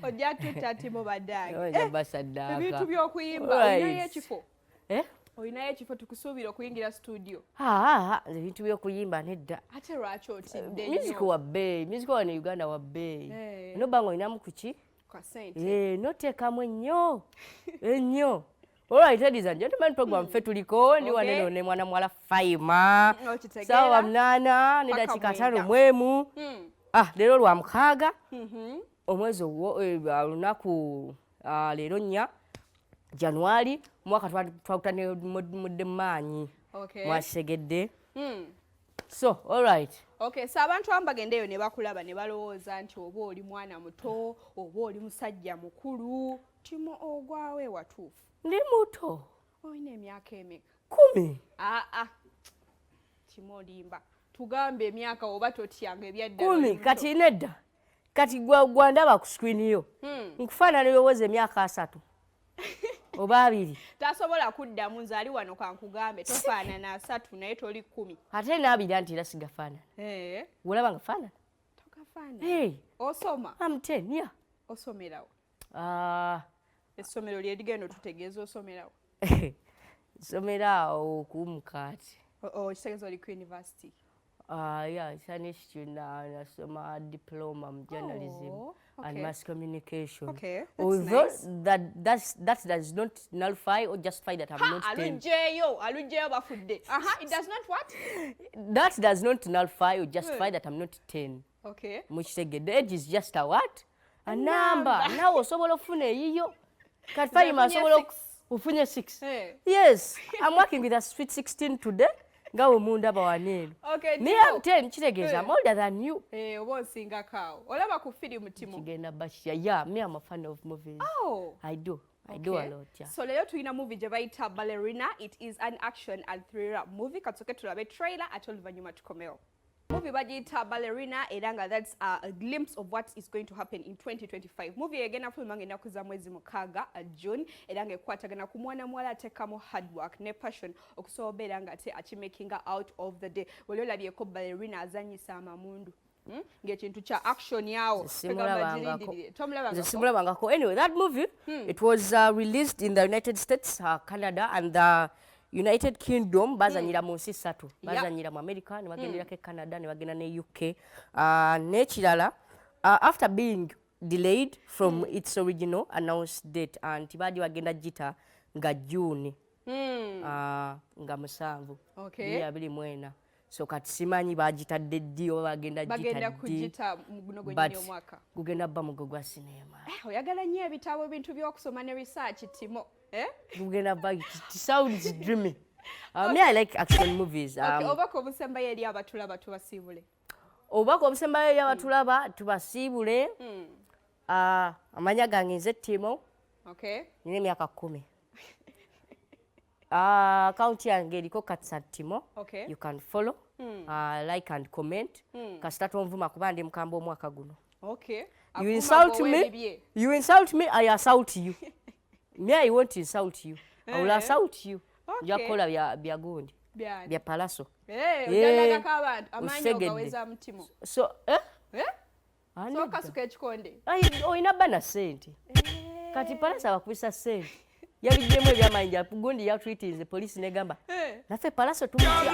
ojja tutta Timo baddaange. Ebintu by'okuyimba olinayo ekifo? Olinayo ekifo tukusuubira okuyingira studio? Ebintu by'okuyimba nedda. Ate lwaki otidde nnyo? Music wa bbeeyi, music wano Uganda wa bbeeyi. Nobba ng'olinamu ku ki? Kwa ssente. Noteekamu ennyo ennyo. Alright, ladies and gentlemen, program ffe tuliko ndi waneno ne mwana muwala Faima. Sawa 8 ne dakika 5 mwemu. Leero lwa mukaaga. Omwezi olunaku leero 4 January mwaka twakutandikidde mu maanyi. Mwasegedde. So, all right. Okay, so abantu ambagendeyo ne bakulaba ne balowooza nti oba oli mwana muto, oba oli musajja mukulu, Timo ogwawe watuufu. Ndi muto. Olina emyaka emeka? 10. Timo olimba. Tugambe emyaka oba totyanga ebyadda. 10 kati nedda. Kati gwa ndaba ku screen yo. Nkufaanana yowooza emyaka 3. Oba 2. Tasobola kuddamu nzaali wano kankugambe tofaanana 3 naye toli 10. Ate n'abiri anti era sigafaanana. Olaba nga faanana? Tokafaanana. Osoma? I'm 10, yeah. Osomerawo? Essomero ly'erigendo tutegeeza osomerawo? Somerawo ku mukaati. Kitegeeza oli ku university? Yeah, it's an institute nasoma diploma in journalism and mass communication. Okay, that's although nice. that does not nullify or justify that I'm not 10. Alunjeyo bafudde. It does not what? That does not nullify or justify that I'm not 10. Okay. Mukitegedde, age is just a what? A number. Now osobola ofuna eyiyo. Kati Faima osobola ofunye 6. Yes, I'm working with a sweet 16 today. Ngawe mundaba wanene. Okay, me I'm 10 kitegeeza I'm older than you. Oba osinga kaawo. Olaba ku film Timo? Kigenda bashya. Yeah, me I'm a fan of movies. Oh. I do a lot, yeah. So leero tulina movie gye bayita Ballerina. It is an action and thriller movie. Katsoke tulabe trailer ate oluvannyuma tukomewo. Movie bagiyita Ballerina era nga that's a glimpse of what is going to happen in 2025. Movie egenda fuluma ng'ennaku za mwezi mukaaga June era nga ekwatagana ku mwana muwala ateekamu hard work ne passion okusobola era nga ate akimakinga out of the day. Wali olabyeko Ballerina azannyisa amamundu. Ng'ekintu kya action yawo. Simulabangako. Anyway, that movie, it was released in the United States, Canada and the United Kingdom. Bazanyira mu nsi 3. Bazanyira mu America, ne bagenderako Canada, ne bagenda ne UK. N'ekirala, after being delayed from its original announced date, and baadi bagenda gita nga June. Nga 7. Okay. 24. So kati simanyi bagitadde ddi oba bagenda kugita guno gwennyini omwaka. Gugenda bba mugo gwa sinema. Oyagala nnyo ebitabo ebintu by'okusoma ne research Timo. Gugenda bba it sounds dreamy. Me I like action movies. Obako obusembayo eri abatulaba tubasiibule. Obako obusembayo eri abatulaba tubasiibule. Amanya gange nze Timo. Okay. Nina emyaka 10. Account yange eriko Katsa Timo. Okay. You can follow, like and comment. Kasita tonvuma kuba ndi mukamba omwaka guno. Okay. You insult me, I assault you. Me, I won't insult you. I will assault you. Jakola bya gundi. Bya palaso. Ojagako abantu amaanyi ogaweza mu Timo. So, So kasuka ekikonde. Oyina bana sente. Kati palaso abakubisa sente. Yabiddemu ebyamaanyi ja gundi yatuyitize poliisi negamba. Naffe palaso tumutya.